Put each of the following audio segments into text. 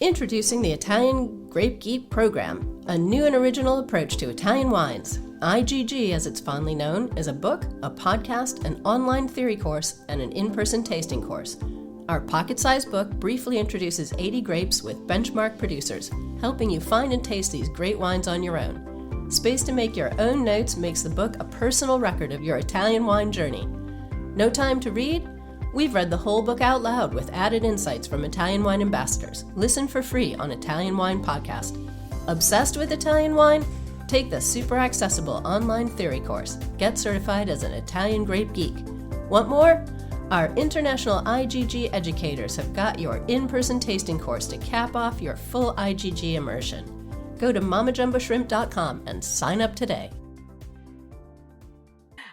Introducing the Italian Grape Geek program, a new and original approach to Italian wines. IGG, as it's fondly known, is a book, a podcast, an online theory course, and an in-person tasting course. Our pocket-sized book briefly introduces 80 grapes with benchmark producers, helping you find and taste these great wines on your own. Space to make your own notes makes the book a personal record of your Italian wine journey. No time to read? We've read the whole book out loud with added insights from Italian wine ambassadors. Listen for free on Italian Wine Podcast. Obsessed with Italian wine? Take the super accessible online theory course. Get certified as an Italian grape geek. Want more? Our international IGG educators have got your in-person tasting course to cap off your full IGG immersion. Go to mamajumboshrimp.com and sign up today.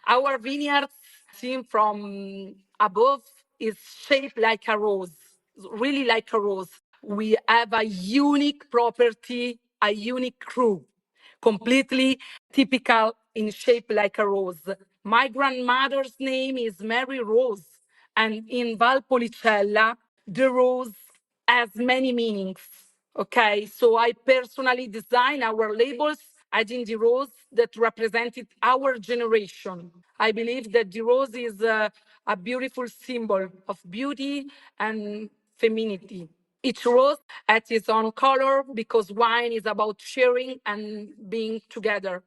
Our vineyard, seen from above, is shaped like a rose, really like a rose. We have a unique property, a unique crew, completely typical in shape like a rose. My grandmother's name is Mary Rose, and in Valpolicella, the rose has many meanings. Okay, so I personally design our labels adding the rose that represented our generation. I believe that the rose is a beautiful symbol of beauty and femininity. Each rose has its own color because wine is about sharing and being together.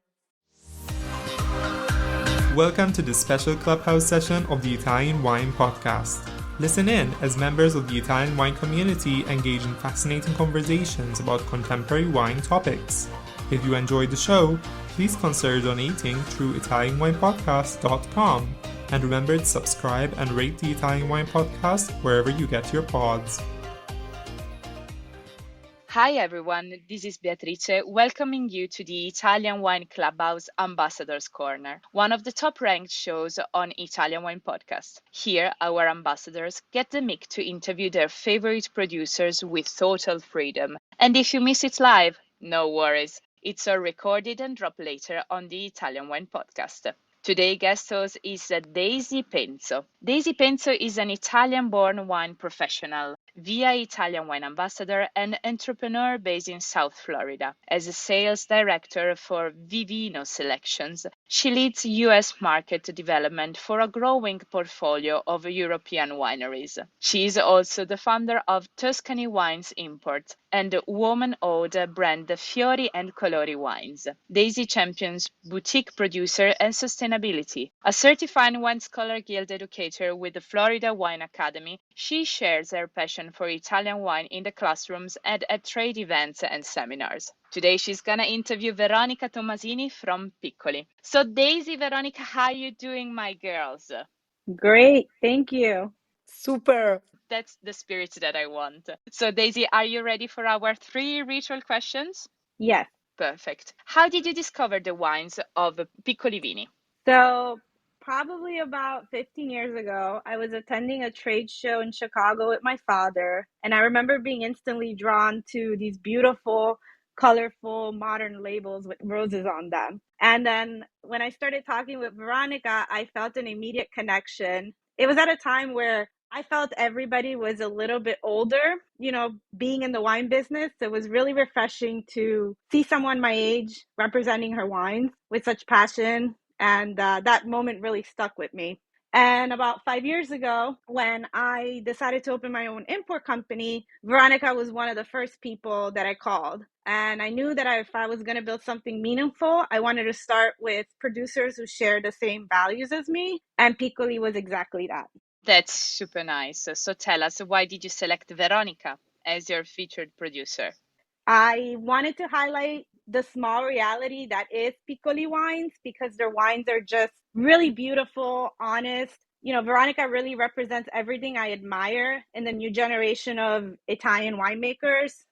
Welcome to this special Clubhouse session of the Italian Wine Podcast. Listen in as members of the Italian wine community engage in fascinating conversations about contemporary wine topics. If you enjoyed the show, please consider donating through ItalianWinePodcast.com. And remember to subscribe and rate the Italian Wine Podcast wherever you get your pods. Hi everyone, this is Beatrice, welcoming you to the Italian Wine Clubhouse Ambassadors Corner, one of the top-ranked shows on Italian Wine Podcast. Here, our ambassadors get the mic to interview their favorite producers with total freedom. And if you miss it live, no worries. It's all recorded and dropped later on the Italian Wine Podcast. Today's guest host is Daisy Penzo. Daisy Penzo is an Italian-born wine professional, via Italian wine ambassador and entrepreneur based in South Florida. As a sales director for Vivino Selections, she leads U.S. market development for a growing portfolio of European wineries. She is also the founder of Tuscany Wines Import and woman-owned brand Fiori Colori Wines. Daisy champions boutique producer and sustainability. A certified Wine Scholar Guild educator with the Florida Wine Academy, she shares her passion for Italian wine in the classrooms and at trade events and seminars. Today she's gonna interview Veronica Tommasini from Piccoli. So Daisy, Veronica, how are you doing, my girls? Great, thank you. Super. That's the spirit that I want. So Daisy, are you ready for our 3 ritual questions? Yes. Perfect. How did you discover the wines of Piccoli Vini? So probably about 15 years ago, I was attending a trade show in Chicago with my father, and I remember being instantly drawn to these beautiful, colorful, modern labels with roses on them. And then when I started talking with Veronica, I felt an immediate connection. It was at a time where I felt everybody was a little bit older, being in the wine business. It was really refreshing to see someone my age representing her wines with such passion. And that moment really stuck with me. And about 5 years ago, when I decided to open my own import company, Veronica was one of the first people that I called. And I knew that if I was going to build something meaningful, I wanted to start with producers who share the same values as me. And Piccoli was exactly that. That's super nice. So tell us, why did you select Veronica as your featured producer? I wanted to highlight the small reality that is Piccoli Wines because their wines are just really beautiful, honest. Veronica really represents everything I admire in the new generation of Italian winemakers.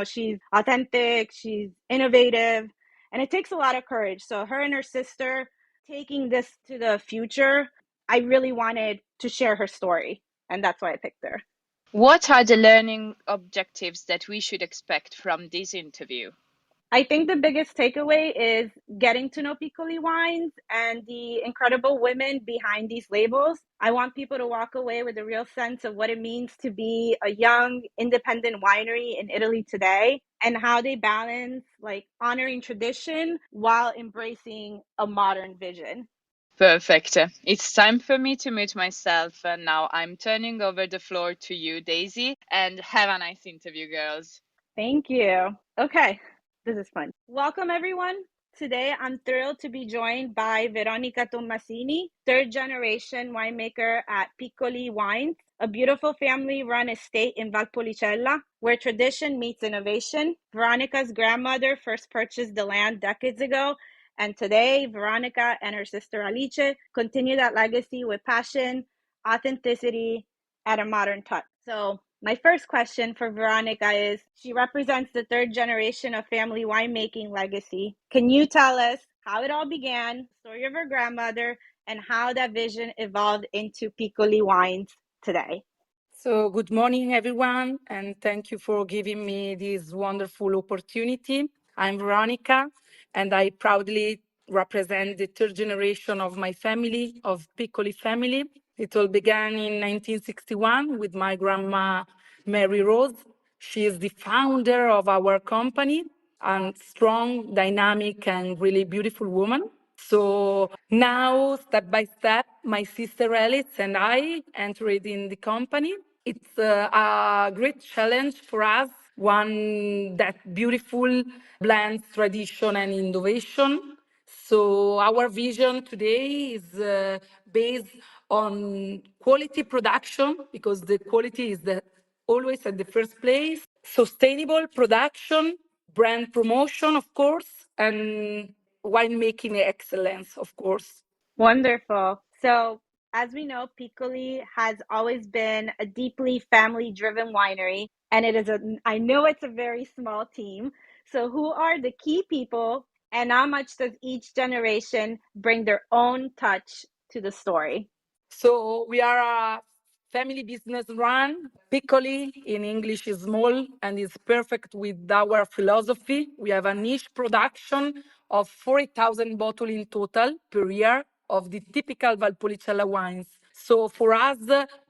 She's authentic, she's innovative, and it takes a lot of courage. So her and her sister taking this to the future, I really wanted to share her story, and that's why I picked her. What are the learning objectives that we should expect from this interview? I think the biggest takeaway is getting to know Piccoli Wines and the incredible women behind these labels. I want people to walk away with a real sense of what it means to be a young, independent winery in Italy today and how they balance like honoring tradition while embracing a modern vision. Perfect. It's time for me to mute myself. Now I'm turning over the floor to you, Daisy, and have a nice interview, girls. Thank you. Okay, this is fun. Welcome, everyone. Today, I'm thrilled to be joined by Veronica Tommasini, third generation winemaker at Piccoli Wines, a beautiful family run estate in Valpolicella where tradition meets innovation. Veronica's grandmother first purchased the land decades ago, and today, Veronica and her sister Alice continue that legacy with passion, authenticity, and a modern touch. So, my first question for Veronica is, she represents the third generation of family winemaking legacy. Can you tell us how it all began, the story of her grandmother, and how that vision evolved into Piccoli Wines today? So, good morning, everyone, and thank you for giving me this wonderful opportunity. I'm Veronica, and I proudly represent the third generation of my family, of Piccoli family. It all began in 1961 with my grandma, Mary Rose. She is the founder of our company, and strong, dynamic, and really beautiful woman. So now, step by step, my sister Alice and I entered in the company. It's a great challenge for us, one that beautiful blends tradition and innovation. So our vision today is based on quality production, because the quality is always at the first place, sustainable production, brand promotion, of course, and winemaking excellence, of course. Wonderful. So, as we know, Piccoli has always been a deeply family driven winery, and I know it's a very small team. So, who are the key people, and how much does each generation bring their own touch to the story? So we are a family business run. Piccoli in English is small and is perfect with our philosophy. We have a niche production of 40,000 bottles in total per year of the typical Valpolicella wines. So for us,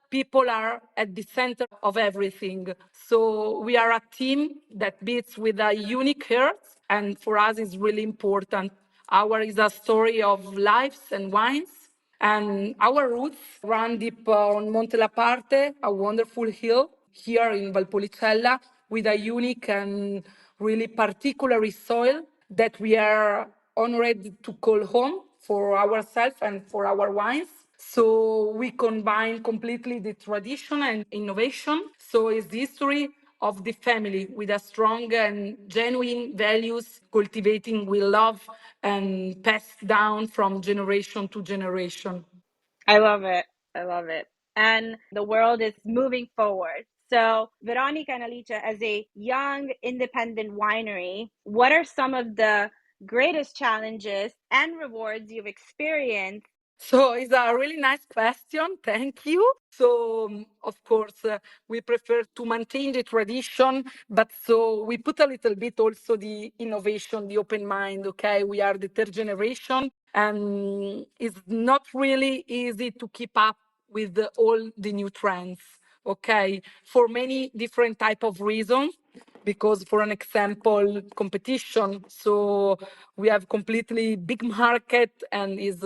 people are at the center of everything. So we are a team that beats with a unique heart, and for us it's really important. Our is a story of lives and wines. And our roots run deep on Monte La Parte, a wonderful hill here in Valpolicella, with a unique and really particular soil that we are honored to call home for ourselves and for our wines. So we combine completely the tradition and innovation. So it's the history of the family with a strong and genuine values, cultivating with love and passed down from generation to generation. I love it. I love it. And the world is moving forward. So, Veronica and Alicia, as a young independent winery, what are some of the greatest challenges and rewards you've experienced? So it's a really nice question. Thank you. So of course we prefer to maintain the tradition, but so we put a little bit also the innovation, the open mind. Okay, we are the third generation, and it's not really easy to keep up with all the new trends. Okay, for many different type of reasons, because for an example competition, so we have completely big market and is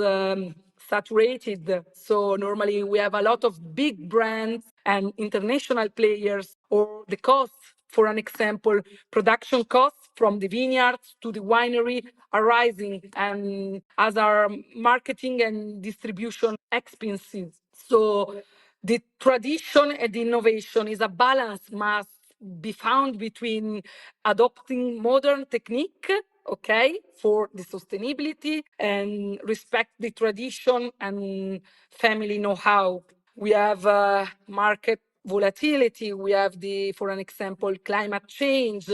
saturated. So normally we have a lot of big brands and international players, or the costs, for an example, production costs from the vineyards to the winery are rising, and as our marketing and distribution expenses. So the tradition and the innovation is a balance must be found between adopting modern technique, okay, for the sustainability, and respect the tradition and family know-how. We have market volatility. We have for an example, climate change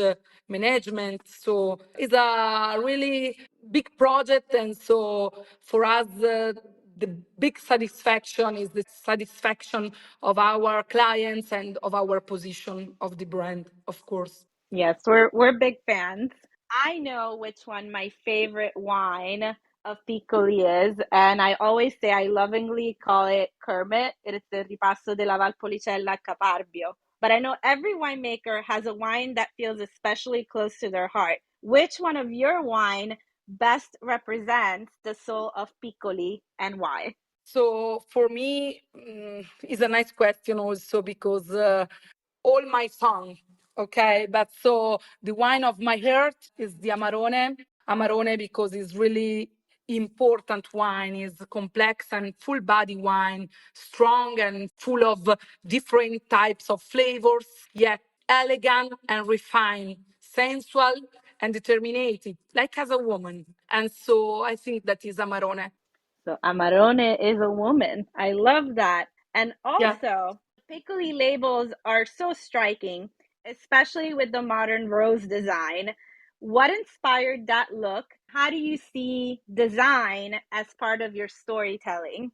management. So it's a really big project, and so for us, the big satisfaction is the satisfaction of our clients and of our position of the brand, of course. Yes, we're big fans. I know which one my favorite wine of Piccoli is, and I always say I lovingly call it Kermit. It is the Ripasso della Valpolicella Caparbio. But I know every winemaker has a wine that feels especially close to their heart. Which one of your wine best represents the soul of Piccoli and why? So for me, it's a nice question also because all my song, okay? But so the wine of my heart is the Amarone. Amarone because it's really important wine, is complex and full body wine, strong and full of different types of flavors, yet elegant and refined, sensual and determined, like as a woman. And so I think that is Amarone. So Amarone is a woman. I love that. And Yeah. also, Piccoli labels are so striking, especially with the modern rose design. What inspired that look? How do you see design as part of your storytelling?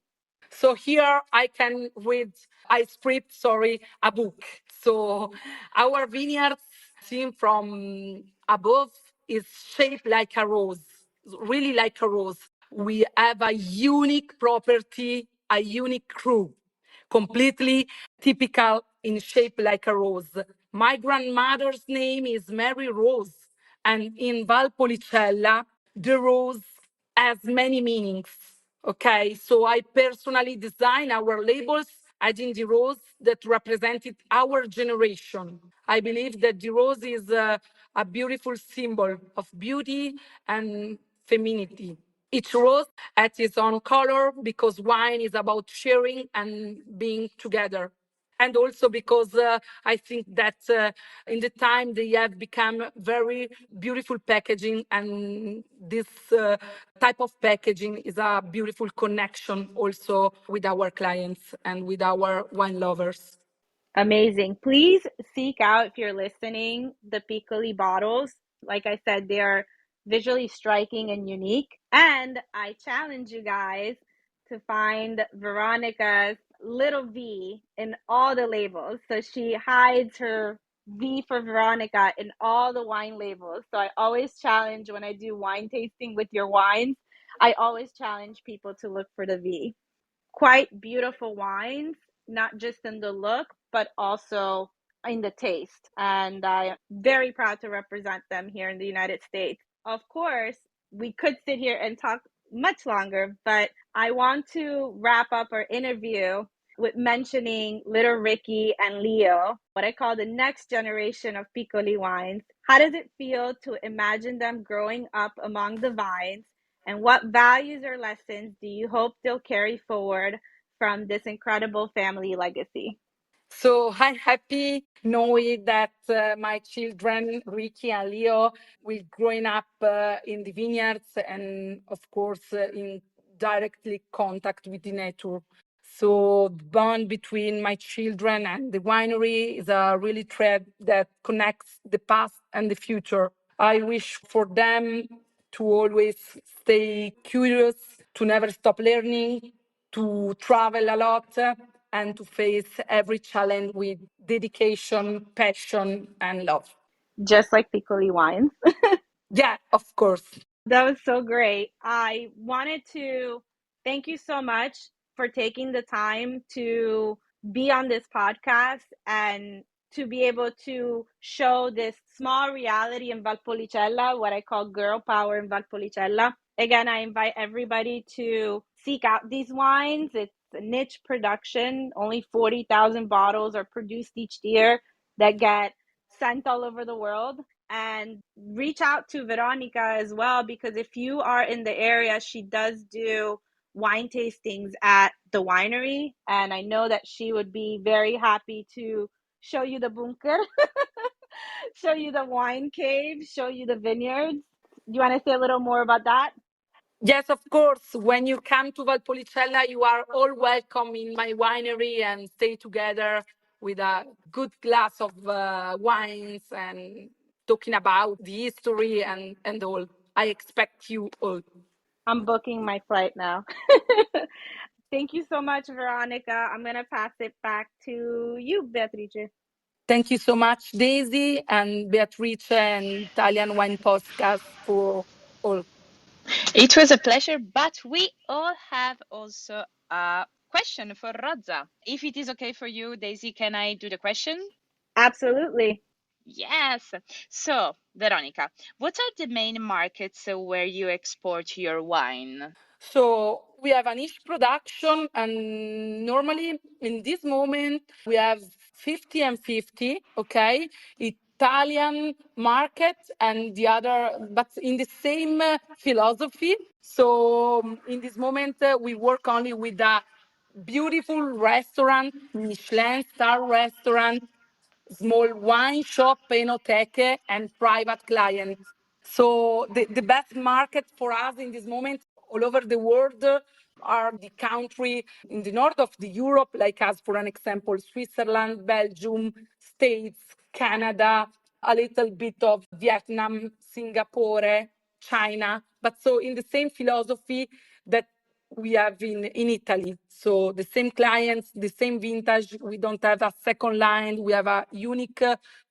So here I can read, I script, sorry, a book. So our vineyards seen from above is shaped like a rose, really like a rose. We have a unique property, a unique crew, completely typical in shape like a rose. My grandmother's name is Mary Rose, and in Valpolicella, the rose has many meanings. Okay, so I personally design our labels adding the rose that represented our generation. I believe that the rose is a beautiful symbol of beauty and femininity. Each rose has its own color because wine is about sharing and being together. And also because I think that in the time they have become very beautiful packaging, and this type of packaging is a beautiful connection also with our clients and with our wine lovers. Amazing. Please seek out, if you're listening, the Piccoli bottles. Like I said, they are visually striking and unique. And I challenge you guys to find Veronica's little V in all the labels. So she hides her V for Veronica in all the wine labels. So I always challenge when I do wine tasting with your wines, I always challenge people to look for the V. Quite beautiful wines, not just in the look, but also in the taste. And I'm very proud to represent them here in the United States. Of course, we could sit here and talk much longer, but I want to wrap up our interview with mentioning little Ricky and Leo, what I call the next generation of Piccoli wines. How does it feel to imagine them growing up among the vines? And what values or lessons do you hope they'll carry forward from this incredible family legacy? So I'm happy knowing that my children, Ricky and Leo, will growing up in the vineyards and, of course, in directly contact with the nature. So the bond between my children and the winery is a really thread that connects the past and the future. I wish for them to always stay curious, to never stop learning, to travel a lot, and to face every challenge with dedication, passion, and love. Just like Piccoli Wines. Yeah, of course. That was so great. I wanted to thank you so much for taking the time to be on this podcast and to be able to show this small reality in Valpolicella, what I call girl power in Valpolicella. Again, I invite everybody to seek out these wines. It's a niche production. Only 40,000 bottles are produced each year that get sent all over the world. And reach out to Veronica as well, because if you are in the area, she does do wine tastings at the winery. And I know that she would be very happy to show you the bunker, show you the wine cave, show you the vineyards. Do you want to say a little more about that? Yes, of course. When you come to Valpolicella, you are all welcome in my winery and stay together with a good glass of wines and talking about the history and all. I expect you all. I'm booking my flight now. Thank you so much, Veronica. I'm going to pass it back to you, Beatrice. Thank you so much, Daisy and Beatrice and Italian Wine Podcast for all. It was a pleasure, but we all have also a question for Rozza. If it is okay for you, Daisy, can I do the question? Absolutely. Yes. So, Veronica, what are the main markets where you export your wine? So we have a niche production, and normally in this moment we have 50 and 50, okay? Italian market and the other, but in the same philosophy. So in this moment we work only with a beautiful restaurant, Michelin star restaurant, small wine shop, enoteche, and private clients. So the best market for us in this moment all over the world are the country in the north of the Europe, like as for an example, Switzerland, Belgium, States, Canada, a little bit of Vietnam, Singapore, China. But so in the same philosophy that we have in Italy. So the same clients, the same vintage. We don't have a second line. We have a unique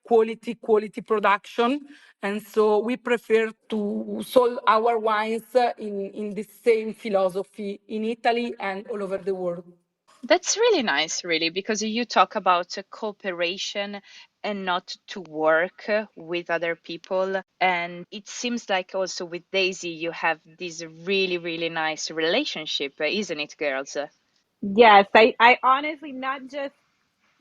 quality production. And so we prefer to sell our wines in the same philosophy in Italy and all over the world. That's really nice, really, because you talk about cooperation and not to work with other people. And it seems like also with Daisy, you have this really, really nice relationship, isn't it, girls? Yes, I honestly, not just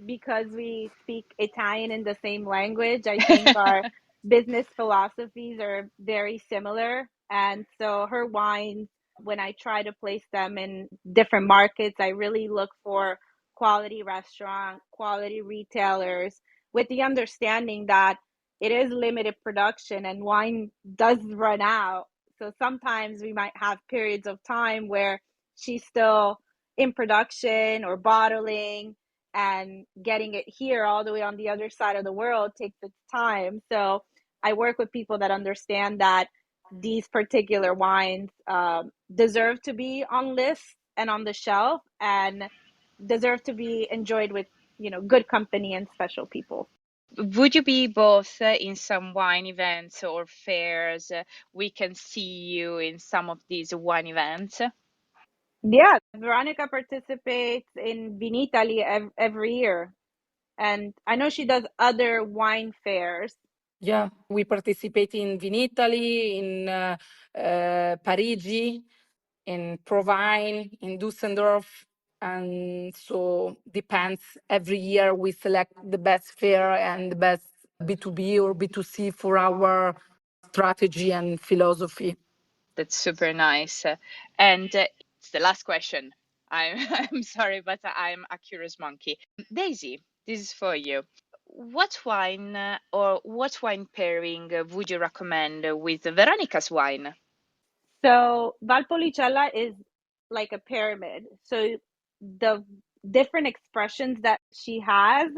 because we speak Italian in the same language, I think our business philosophies are very similar. And so her wines, when I try to place them in different markets, I really look for quality restaurant, quality retailers, with the understanding that it is limited production and wine does run out. So sometimes we might have periods of time where she's still in production or bottling, and getting it here all the way on the other side of the world takes its time. So I work with people that understand that these particular wines deserve to be on lists and on the shelf, and deserve to be enjoyed with, good company and special people. Would you be both in some wine events or fairs? We can see you in some of these wine events. Yeah, Veronica participates in Vinitaly every year, and I know she does other wine fairs. Yeah, we participate in Vinitaly, in Parigi, in Provine, in Düsseldorf. And so depends. Every year we select the best fair and the best B2B or B2C for our strategy and philosophy. That's super nice. And it's the last question. I'm I'm sorry, but I'm a curious monkey. Daisy, this is for you. What wine or what wine pairing would you recommend with Veronica's wine? So Valpolicella is like a pyramid. So the different expressions that she has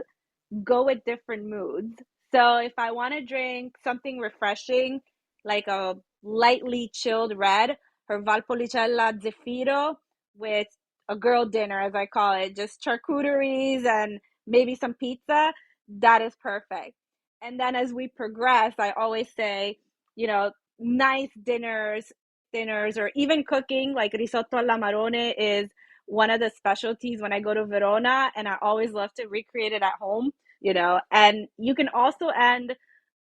go with different moods. So if I want to drink something refreshing, like a lightly chilled red, her Valpolicella Zeffiro with a girl dinner, as I call it, just charcuteries and maybe some pizza, that is perfect. And then as we progress, I always say, nice dinners, or even cooking, like risotto alla marrone is one of the specialties when I go to Verona, and I always love to recreate it at home. And you can also end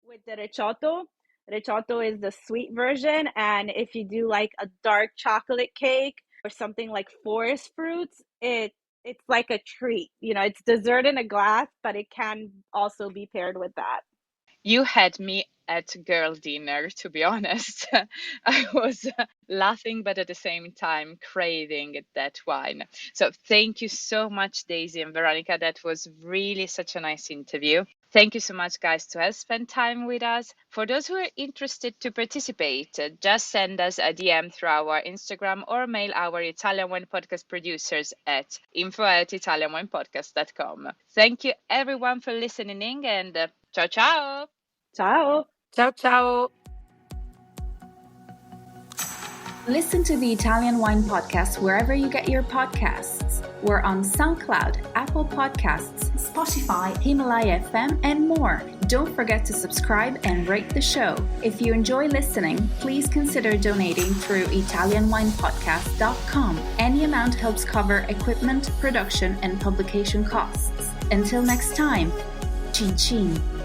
with the ricciotto. Ricciotto is the sweet version, and if you do like a dark chocolate cake or something like forest fruits, it's like a treat. It's dessert in a glass, but it can also be paired with that. You had me at girl dinner, to be honest. I was laughing, but at the same time craving that wine. So thank you so much, Daisy and Veronica. That was really such a nice interview. Thank you so much, guys, to have spent time with us. For those who are interested to participate, just send us a DM through our Instagram or mail our Italian Wine Podcast producers at info@italianwinepodcast.com. Thank you, everyone, for listening in, and ciao, ciao. Ciao. Ciao, ciao. Listen to the Italian Wine Podcast wherever you get your podcasts. We're on SoundCloud, Apple Podcasts, Spotify, Himalaya FM, and more. Don't forget to subscribe and rate the show. If you enjoy listening, please consider donating through ItalianWinePodcast.com. Any amount helps cover equipment, production, and publication costs. Until next time, cin cin.